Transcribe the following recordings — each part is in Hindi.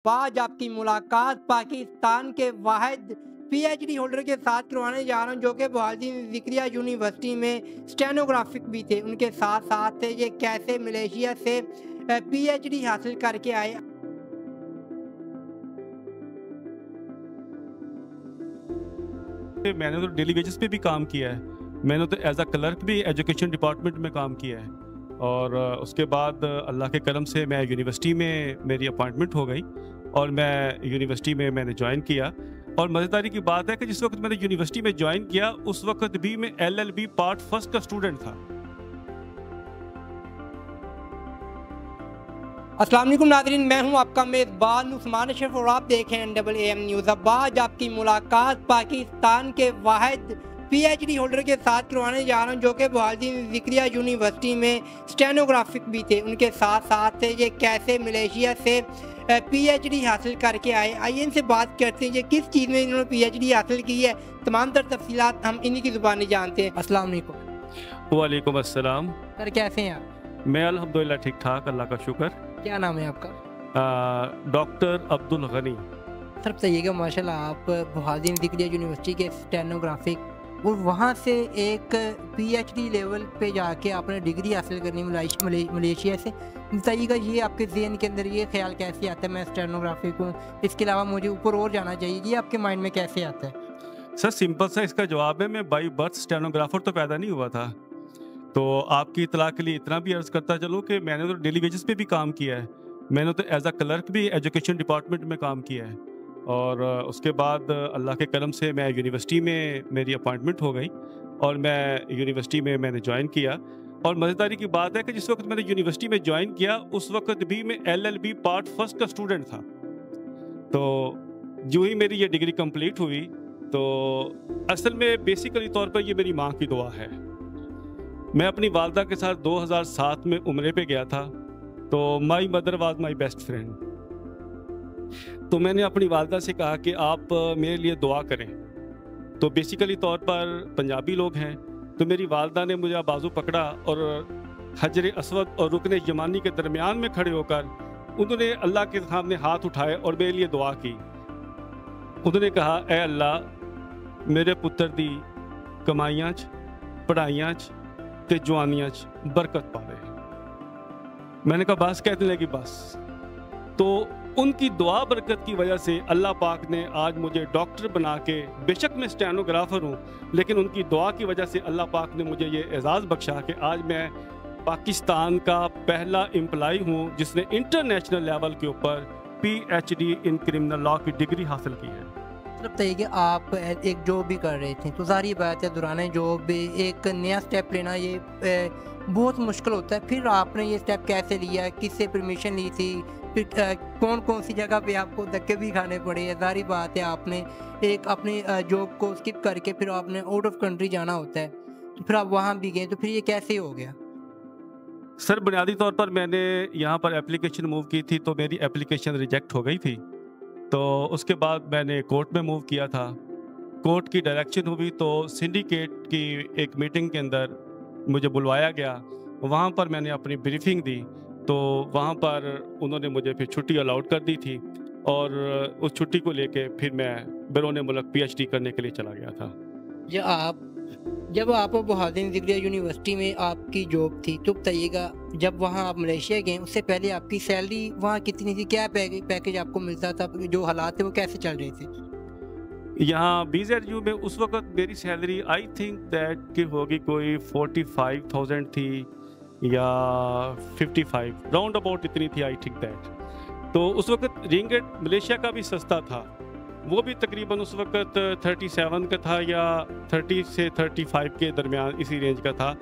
आज आपकी मुलाकात पाकिस्तान के वाहिद पीएचडी होल्डर के साथ करवाने जा रहा हूं, जो कि बहाउद्दीन ज़िक्रिया यूनिवर्सिटी में स्टेनोग्राफिक भी थे। उनके साथ साथ ये कैसे मलेशिया से पीएचडी हासिल करके आए। मैंने तो डेली वेजेस पे भी काम किया है। मैंने तो एज अ क्लर्क भी एजुकेशन डिपार्टमेंट में काम किया है और उसके बाद अल्लाह के करम से मैं यूनिवर्सिटी में मेरी अपॉइंटमेंट हो गई और मैं यूनिवर्सिटी में मैंने ज्वाइन किया। और मज़ेदारी की बात है कि जिस वक्त मैंने यूनिवर्सिटी में ज्वाइन किया उस वक्त भी मैं LLB पार्ट फर्स्ट का स्टूडेंट था। अस्सलाम वालेकुम नाज़रीन, मैं हूं आपका मेज़बान उस्मान अशरफ और आप देखें NAAM न्यूज़। अब आज आपकी मुलाकात पाकिस्तान के वाहिद पीएचडी होल्डर के साथ करवाने जा रहा हूं, जो कि बहाउद्दीन ज़िक्रिया यूनिवर्सिटी में स्टेनोग्राफिक भी थे। उनके साथ साथ ये कैसे मलेशिया से पीएचडी हासिल करके आए। आइए इनसे बात करते हैं, ये किस चीज़ में इन्होंने पीएचडी हासिल की है। तमाम तर तफसीलात हम इन्हीं की ज़ुबानी जानते हैं। अस्सलाम वालेकुम। वालेकुम अस्सलाम। सर कैसे हैं आप? मैं अल्हम्दुलिल्लाह ठीक ठाक, अल्लाह का शुक्र। क्या नाम है आपका? डॉक्टर अब्दुल गनी। सर बताइएगा, माशाल्लाह आप बहाउद्दीन ज़िक्रिया यूनिवर्सिटी के स्टेनोग्राफिक और वहाँ से एक पीएचडी लेवल पे जाके आपने डिग्री हासिल करनी मलेशिया से। बताइएगा ये आपके ज़हन के अंदर ये ख्याल कैसे आता है मैं स्टेनोग्राफिक हूँ, इसके अलावा मुझे ऊपर और जाना चाहिए, ये आपके माइंड में कैसे आता है? सर सिंपल सा इसका जवाब है, मैं बाई बर्थ स्टेनोग्राफर तो पैदा नहीं हुआ था। तो आपकी इतला के लिए इतना भी अर्ज़ करता चलूँ कि मैंने तो डेली वेजेस पे भी काम किया है। मैंने तो एज अ क्लर्क भी एजुकेशन डिपार्टमेंट में काम किया है और उसके बाद अल्लाह के करम से मैं यूनिवर्सिटी में मेरी अपॉइंटमेंट हो गई और मैं यूनिवर्सिटी में मैंने ज्वाइन किया। और मज़ेदारी की बात है कि जिस वक्त मैंने यूनिवर्सिटी में ज्वाइन किया उस वक्त भी मैं LLB पार्ट फर्स्ट का स्टूडेंट था। तो जो ही मेरी ये डिग्री कंप्लीट हुई तो असल में बेसिकली तौर पर ये मेरी माँ की दुआ है। मैं अपनी वालदा के साथ 2007 में उम्रे पे गया था, तो my mother was my best friend. तो मैंने अपनी वालदा से कहा कि आप मेरे लिए दुआ करें। तो बेसिकली तौर पर पंजाबी लोग हैं, तो मेरी वालदा ने मुझे बाजू पकड़ा और हजर असवद और रुकन यमानी के दरमियान में खड़े होकर उन्होंने अल्लाह के सामने हाथ उठाए और मेरे लिए दुआ की। उन्होंने कहा, ए अल्लाह मेरे पुत्र दी कमाइयां पढ़ाइयां ते जवानियां बरकत पावे। मैंने कहा बस, कहने लगी बस। तो उनकी दुआ बरकत की वजह से अल्लाह पाक ने आज मुझे डॉक्टर बना के, बेशक मैं स्टेनोग्राफर हूँ, लेकिन उनकी दुआ की वजह से अल्लाह पाक ने मुझे ये एजाज़ बख्शा कि आज मैं पाकिस्तान का पहला एम्प्लॉय हूँ जिसने इंटरनेशनल लेवल के ऊपर PhD इन क्रिमिनल लॉ की डिग्री हासिल की है। मतलब बताइए कि आप एक जॉब भी कर रहे थे, तो सारी बात है दौरान जॉब एक नया स्टेप लेना ये बहुत मुश्किल होता है। फिर आपने ये स्टेप कैसे लिया, किससे परमिशन ली थी, फिर कौन कौन सी जगह पे आपको धक्के भी खाने पड़े? सारी बात है आपने एक अपनी जॉब को स्किप करके फिर आपने आउट ऑफ कंट्री जाना होता है, तो फिर आप वहाँ भी गए, तो फिर ये कैसे हो गया? सर बुनियादी तौर पर मैंने यहाँ पर एप्लीकेशन मूव की थी, तो मेरी एप्लीकेशन रिजेक्ट हो गई थी। तो उसके बाद मैंने कोर्ट में मूव किया था। कोर्ट की डायरेक्शन हुई तो सिंडिकेट की एक मीटिंग के अंदर मुझे बुलवाया गया। वहाँ पर मैंने अपनी ब्रीफिंग दी, तो वहाँ पर उन्होंने मुझे फिर छुट्टी अलाउड कर दी थी और उस छुट्टी को लेके फिर मैं बैरून मुल्क PhD करने के लिए चला गया था। जब आप बहाउद्दीन ज़िक्रिया यूनिवर्सिटी में आपकी जॉब थी, तो बताइएगा जब वहाँ आप मलेशिया गए उससे पहले आपकी सैलरी वहाँ कितनी थी, क्या पैकेज आपको मिलता था, जो हालात थे वो कैसे चल रहे थे? यहाँ BZU में उस वक्त मेरी सैलरी आई थिंक दैट कि होगी कोई 45,000 थी या 55 राउंड अबाउट इतनी थी, आई थिंक दैट। तो उस वक्त रिंगिट मलेशिया का भी सस्ता था, वो भी तकरीबन उस वक्त 37 का था या 30 से 35 के दरमियान इसी रेंज का था,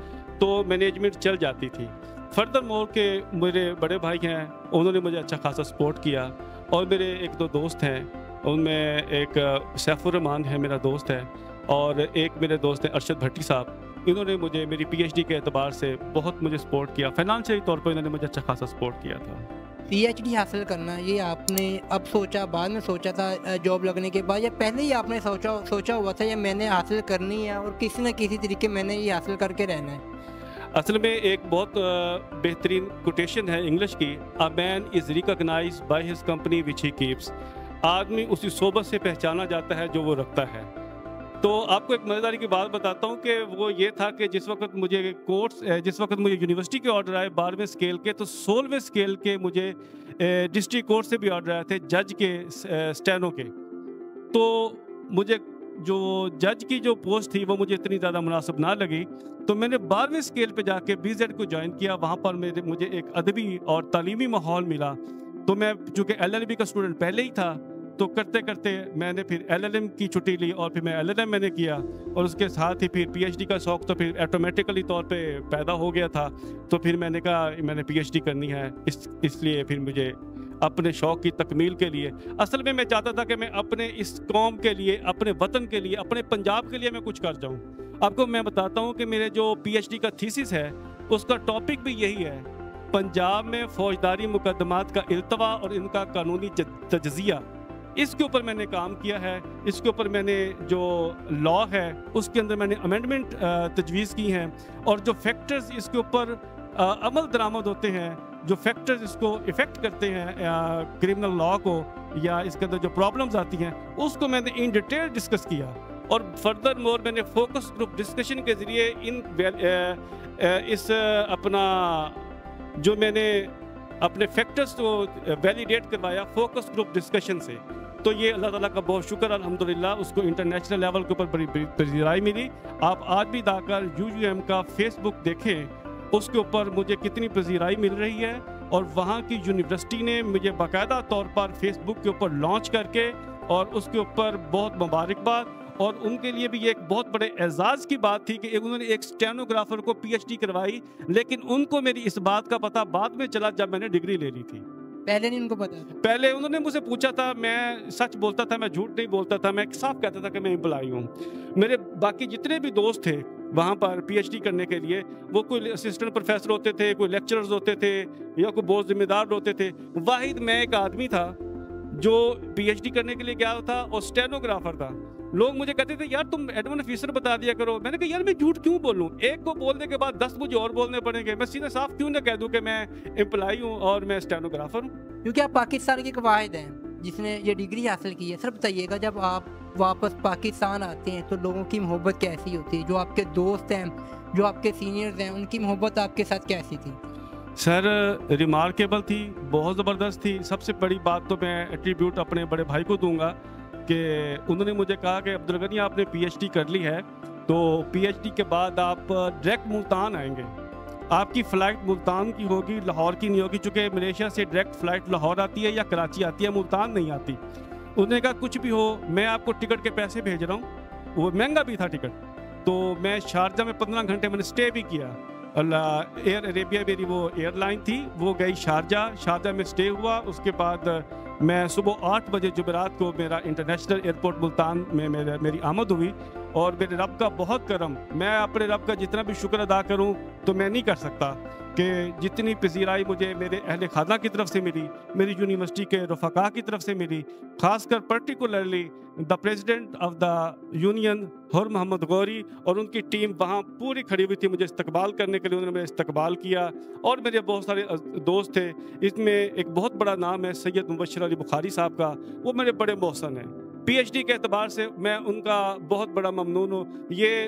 तो मैनेजमेंट चल जाती थी। फर्दर मोर के मेरे बड़े भाई हैं, उन्होंने मुझे अच्छा खासा सपोर्ट किया और मेरे एक दो दोस्त हैं, उनमें एक सैफुर रहमान है मेरा दोस्त है और एक मेरे दोस्त हैं अरशद भट्टी साहब। इन्होंने मुझे मेरी PhD के एतबार से बहुत मुझे सपोर्ट किया, फाइनेंशियली तौर पर इन्होंने मुझे अच्छा खासा सपोर्ट किया था। PhD हासिल करना ये आपने अब सोचा, बाद में सोचा था जॉब लगने के बाद, या पहले ही आपने सोचा हुआ था या मैंने हासिल करनी है और किसी न किसी तरीके मैंने ये हासिल करके रहना है? असल में एक बहुत बेहतरीन कोटेशन है इंग्लिश की, a man is recognized by his company which he keeps. आदमी उसी सोबत से पहचाना जाता है जो वो रखता है। तो आपको एक मज़ेदारी की बात बताता हूँ कि वो ये था कि जिस वक्त मुझे यूनिवर्सिटी के ऑर्डर आए 12वें स्केल के, तो 16वें स्केल के मुझे डिस्ट्रिक्ट कोर्ट से भी ऑर्डर आए थे जज के स्टेनो के। तो मुझे जो जज की जो पोस्ट थी वो मुझे इतनी ज़्यादा मुनासिब ना लगी, तो मैंने 12वें स्केल पे जाके BZ को ज्वाइन किया। वहाँ पर मुझे एक अदबी और तालीमी माहौल मिला। तो मैं चूँकि LLB का स्टूडेंट पहले ही था, तो करते करते मैंने फिर LLM की छुट्टी ली और फिर मैं LLM मैंने किया, और उसके साथ ही फिर PhD का शौक़ तो फिर ऑटोमेटिकली तौर पे पैदा हो गया था। तो फिर मैंने कहा मैंने PhD करनी है, इसलिए फिर मुझे अपने शौक़ की तकमील के लिए, असल में मैं चाहता था कि मैं अपने इस कौम के लिए, अपने वतन के लिए, अपने पंजाब के लिए मैं कुछ कर जाऊँ। आपको मैं बताता हूँ कि मेरे जो PhD का थीसिस है उसका टॉपिक भी यही है, पंजाब में फौजदारी मुकदमात का इल्तवा और इनका कानूनी तज्ज़िया। इसके ऊपर मैंने काम किया है। इसके ऊपर मैंने जो लॉ है उसके अंदर मैंने अमेंडमेंट तजवीज़ की हैं, और जो फैक्टर्स इसके ऊपर अमल दरामद होते हैं, जो फैक्टर्स इसको इफ़ेक्ट करते हैं क्रिमिनल लॉ को, या इसके अंदर जो प्रॉब्लम्स आती हैं, उसको मैंने इन डिटेल डिस्कस किया। और फर्दर मोर मैंने फोकस ग्रुप डिस्कशन के ज़रिए अपना जो मैंने अपने फैक्टर्स को वैलिडेट करवाया फोकस ग्रुप डिस्कशन से। तो ये अल्लाह ताला का बहुत शुक्र, अल्हम्दुलिल्लाह, उसको इंटरनेशनल लेवल के ऊपर बड़ी पजीराई मिली। आप आज भी जाकर UUM का फेसबुक देखें, उसके ऊपर मुझे कितनी पजीराई मिल रही है, और वहाँ की यूनिवर्सिटी ने मुझे बाकायदा तौर पर फेसबुक के ऊपर लॉन्च करके, और उसके ऊपर बहुत मुबारकबाद। और उनके लिए भी ये एक बहुत बड़े एजाज़ की बात थी कि उन्होंने एक स्टेनोग्राफर को PhD करवाई, लेकिन उनको मेरी इस बात का पता बाद में चला जब मैंने डिग्री ले ली थी। पहले नहीं उनको पता था? पहले उन्होंने मुझसे पूछा था, मैं सच बोलता था, मैं झूठ नहीं बोलता था, मैं साफ कहता था कि मैं एम्प्लॉई हूँ। मेरे बाकी जितने भी दोस्त थे वहाँ पर PhD करने के लिए, वो कोई असिस्टेंट प्रोफेसर होते थे, कोई लेक्चरर्स होते थे, या कोई बहुत जिम्मेदार होते थे। वाहिद मैं एक आदमी था जो PhD करने के लिए गया था और स्टेनोग्राफर था। लोग मुझे कहते थे यार तुम एडमिन ऑफिसर बता दिया करो। मैंने कहा यार मैं झूठ क्यों बोलूं, एक को बोलने के बाद 10 मुझे और बोलने पड़ेंगे। मैं सीधे साफ क्यों ना कह दूं कि मैं एम्प्लॉई हूं और मैं स्टेनोग्राफर हूं। क्योंकि आप पाकिस्तान के वाहिद हैं जिसने ये डिग्री हासिल की है। सर बताइएगा, जब आप वापस पाकिस्तान आते हैं तो लोगों की मोहब्बत कैसी होती है? जो आपके दोस्त हैं, जो आपके सीनियर्स हैं, उनकी मोहब्बत आपके साथ कैसी थी? सर रिमार्केबल थी, बहुत ज़बरदस्त थी। सबसे बड़ी बात तो मैं एट्रीब्यूट अपने बड़े भाई को दूंगा कि उन्होंने मुझे कहा कि अब्दुल गनी आपने PhD कर ली है, तो PhD के बाद आप डायरेक्ट मुल्तान आएंगे, आपकी फ़्लाइट मुल्तान की होगी, लाहौर की नहीं होगी, चूँकि मलेशिया से डायरेक्ट फ़्लाइट लाहौर आती है या कराची आती है, मुल्तान नहीं आती। उन्होंने कहा कुछ भी हो मैं आपको टिकट के पैसे भेज रहा हूँ। वो महंगा भी था टिकट। तो मैं शारजा में 15 घंटे मैंने स्टे भी किया। एयर अरेबिया मेरी वो एयरलाइन थी, वो गई शारजा में स्टे हुआ। उसके बाद मैं सुबह 8 बजे जुमेरात को मेरा इंटरनेशनल एयरपोर्ट मुल्तान में मेरी आमद हुई। और मेरे रब का बहुत करम, मैं अपने रब का जितना भी शुक्र अदा करूं तो मैं नहीं कर सकता कि जितनी पजीराई मुझे मेरे अहले खाना की तरफ से मिली, मेरी यूनिवर्सिटी के रफ़ाका की तरफ से मिली, खासकर particularly the president of the union हुर मोहम्मद गौरी और उनकी टीम वहाँ पूरी खड़ी हुई थी मुझे इस्तकबाल करने के लिए। उन्होंने मेरा इस्तकबाल किया। और मेरे बहुत सारे दोस्त थे, इसमें एक बहुत बड़ा नाम है सैयद मुबशर अली बुखारी साहब का, वो मेरे बड़े मोहसन हैं। PhD के एतबार से मैं उनका बहुत बड़ा ममनून हूँ। ये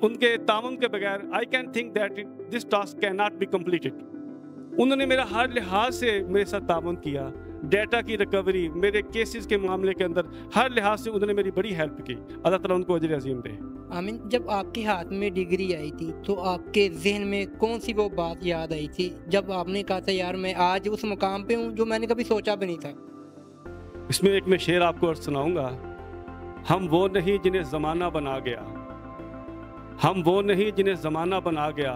उनके ताउन के बगैर I can think that this task can not be completed. उन्होंने मेरा हर लिहाज से मेरे साथ ताउन किया, डेटा की रिकवरी, मेरे केसेस के मामले के अंदर हर लिहाज से उन्होंने मेरी बड़ी हेल्प की। अल्लाह ताला उनको अजर अजीम दे। आमीन। जब आपके हाथ में डिग्री आई थी तो आपके जहन में कौन सी वो बात याद आई थी जब आपने कहा था यार मैं आज उस मुकाम पे हूँ जो मैंने कभी सोचा भी नहीं था? इसमें एक मैं शेर आपको सुनाऊंगा। हम वो नहीं जिन्हें ज़माना बना गया, हम वो नहीं जिन्हें ज़माना बना गया,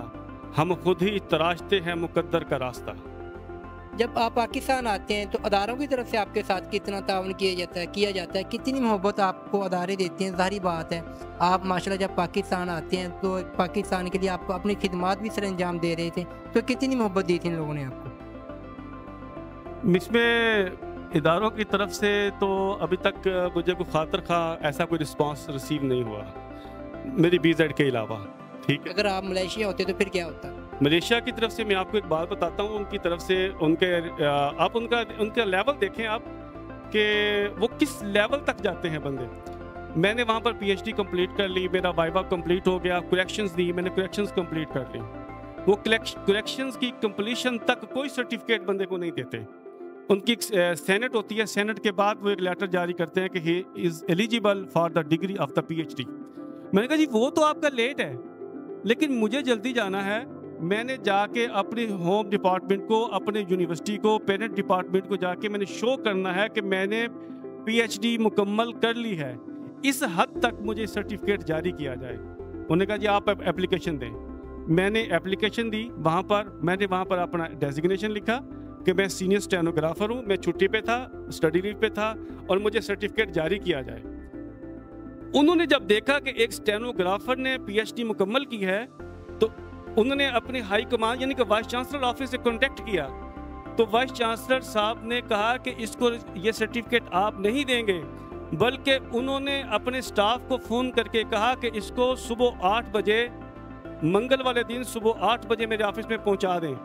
हम खुद ही तराशते हैं मुकद्दर का रास्ता। जब आप पाकिस्तान आते हैं तो अदारों की तरफ से आपके साथ कितना ताउन किया जाता है, कितनी मोहब्बत आपको अदारे देते हैं? ज़ाहिर बात है आप माशाल्लाह जब पाकिस्तान आते हैं तो पाकिस्तान के लिए आपको अपनी खिदमत भी सर अंजाम दे रहे थे, तो कितनी मोहब्बत दी थी इन लोगों ने आपको? इसमें इदारों की तरफ से तो अभी तक मुझे कोई खातिर खा ऐसा कोई रिस्पांस रिसीव नहीं हुआ मेरी BZ के अलावा। ठीक है। अगर आप मलेशिया होते तो फिर क्या होता? मलेशिया की तरफ से मैं आपको एक बात बताता हूँ, उनकी तरफ से आप उनका लेवल देखें आप कि वो किस लेवल तक जाते हैं बंदे। मैंने वहाँ पर पीएचडी कंप्लीट कर ली, मेरा वाइवा कंप्लीट हो गया, करेक्शंस दी, मैंने करेक्शंस कंप्लीट कर ली। वो करेक्शंस की कंप्लीशन तक कोई सर्टिफिकेट बंदे को नहीं देते। उनकी एक सेनेट होती है, सेनेट के बाद वो एक लेटर जारी करते हैं कि he is eligible for the degree of the PhD. मैंने कहा जी वो तो आपका लेट है, लेकिन मुझे जल्दी जाना है। मैंने जाके अपने होम डिपार्टमेंट को, अपने यूनिवर्सिटी को, पेरेंट डिपार्टमेंट को जाके मैंने शो करना है कि मैंने पीएचडी मुकम्मल कर ली है। इस हद तक मुझे सर्टिफिकेट जारी किया जाए। उन्होंने कहा जी आप एप्लीकेशन दें। मैंने एप्लीकेशन दी, मैंने वहाँ पर अपना डेजिग्नेशन लिखा कि मैं सीनियर स्टेनोग्राफर हूँ, मैं छुट्टी पे था, स्टडी लीव पे था और मुझे सर्टिफिकेट जारी किया जाए। उन्होंने जब देखा कि एक स्टेनोग्राफर ने पीएचडी मुकम्मल की है तो उन्होंने अपने हाई कमांड यानी कि वाइस चांसलर ऑफिस से कॉन्टेक्ट किया। तो वाइस चांसलर साहब ने कहा कि इसको ये सर्टिफिकेट आप नहीं देंगे, बल्कि उन्होंने अपने स्टाफ को फ़ोन करके कहा कि इसको सुबह 8 बजे, मंगल वाले दिन सुबह 8 बजे मेरे ऑफिस में पहुंचा दें।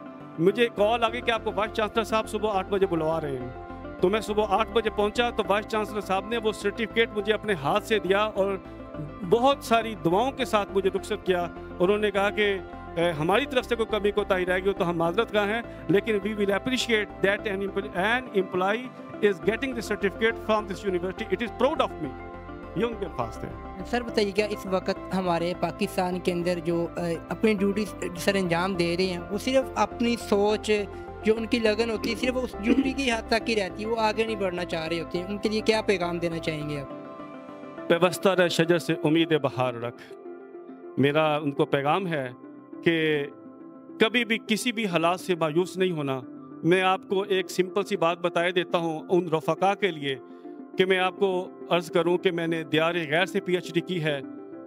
मुझे कॉल आ गई कि आपको वाइस चांसलर साहब सुबह 8 बजे बुलवा रहे हैं। तो मैं सुबह 8 बजे पहुंचा तो वाइस चांसलर साहब ने वो सर्टिफिकेट मुझे अपने हाथ से दिया और बहुत सारी दुआओं के साथ मुझे रुखसत किया। उन्होंने कहा कि हमारी तरफ से कोई कमी कोताही रहेगी तो हम माजरत का हैं, लेकिन we will appreciate that an employee is getting the certificate from this university, it is proud of me. ये उनके पास थे। सर बताइएगा, इस वक्त हमारे पाकिस्तान के अंदर जो अपनी ड्यूटी सर अंजाम दे रहे हैं, वो सिर्फ अपनी सोच, जो उनकी लगन होती है, सिर्फ उस ड्यूटी की हद तक ही रहती है, वो आगे नहीं बढ़ना चाह रहे होते हैं। उनके लिए क्या पैगाम देना चाहेंगे आप? पेवस्ता रह शजर से उम्मीद बहार रख। मेरा उनको पैगाम है कि कभी भी किसी भी हालात से मायूस नहीं होना। मैं आपको एक सिंपल सी बात बताए देता हूँ उन रफ़ाका के लिए कि मैं आपको अर्ज़ करूँ कि मैंने दियार गैर से पीएचडी की है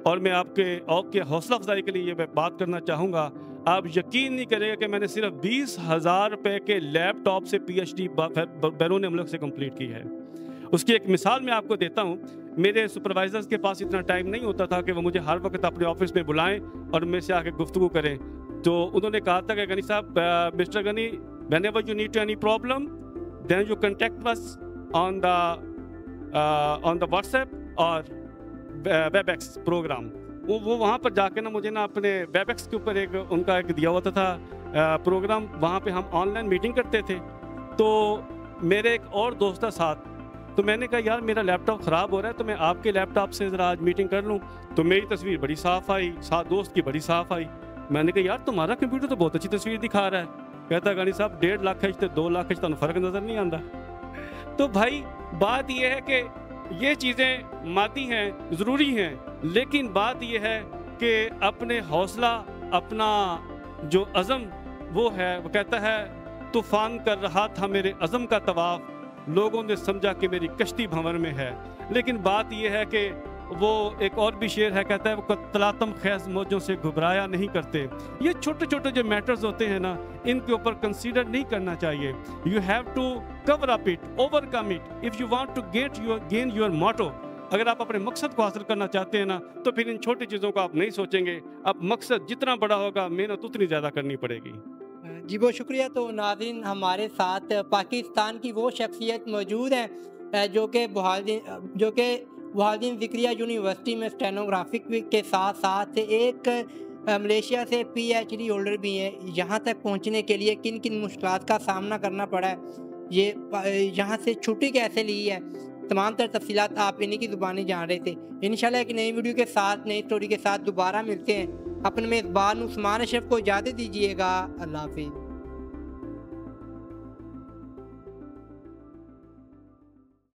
और मैं आपके हौसला अफजाई के लिए ये बात करना चाहूँगा। आप यकीन नहीं करेंगे कि मैंने सिर्फ 20,000 रुपये के लैपटॉप से पीएचडी बैरून मुल्क से कंप्लीट की है। उसकी एक मिसाल मैं आपको देता हूँ। मेरे सुपरवाइजर्स के पास इतना टाइम नहीं होता था कि वो मुझे हर वक्त अपने ऑफिस में बुलाएं और मेरे से आके गुफ्तगू करें। तो उन्होंने कहा था कि गनी साहब, mister Ghani, whenever you need to any problem, then you contact us on the WhatsApp और WebEx प्रोग्राम। वो वहाँ पर जाके ना मुझे ना अपने WebEx के ऊपर उनका एक दिया हुआ था प्रोग्राम, वहाँ पे हम ऑनलाइन मीटिंग करते थे। तो मेरे एक और दोस्त था साथ, तो मैंने कहा यार मेरा लैपटॉप ख़राब हो रहा है तो मैं आपके लैपटॉप से ज़रा आज मीटिंग कर लूँ। तो मेरी तस्वीर बड़ी साफ़ आई, साथ दोस्त की बड़ी साफ़ आई। मैंने कहा यार तुम्हारा कंप्यूटर तो बहुत अच्छी तस्वीर दिखा रहा है। कहता गानी साहब 1.5 लाख खर्च 2 लाख खर्च, तो फ़र्क नज़र नहीं आता। तो भाई बात यह है कि ये चीज़ें मादी हैं, ज़रूरी हैं, लेकिन बात यह है कि अपने हौसला, अपना जो अज़म वो है, वो कहता है तूफ़ान कर रहा था मेरे अज़म का तवाफ़, लोगों ने समझा कि मेरी कश्ती भंवर में है। लेकिन बात यह है कि वो एक और भी शेर है, कहता है वो तलातम खैज मौजों से घबराया नहीं करते। ये छोटे छोटे जो मैटर्स होते हैं ना, इनके ऊपर कंसीडर नहीं करना चाहिए। You have to cover up it, overcome it if you want to gain your motto. अगर आप अपने मकसद को हासिल करना चाहते हैं ना, तो फिर इन छोटी चीज़ों को आप नहीं सोचेंगे। अब मकसद जितना बड़ा होगा, मेहनत उतनी ज़्यादा करनी पड़ेगी। जी बहुत शुक्रिया। तो नाज़रीन, हमारे साथ पाकिस्तान की वो शख्सियत मौजूद हैं जो कि बहाउद्दीन ज़िक्रिया यूनिवर्सिटी में स्टेनोग्राफिक के साथ साथ एक मलेशिया से पीएचडी होल्डर भी हैं। यहाँ तक पहुँचने के लिए किन किन मुश्किलात का सामना करना पड़ा है, ये यहाँ से छुट्टी कैसे ली है, तमाम तर तफसीलात आप इन्हीं की ज़ुबानी जान रहे थे। इंशाल्लाह एक नई वीडियो के साथ, नई स्टोरी के साथ दोबारा मिलते हैं। अपने मेज़बान उस्मान अशरफ को इजाज़त दीजिएगा। अल्लाह हाफ़िज़।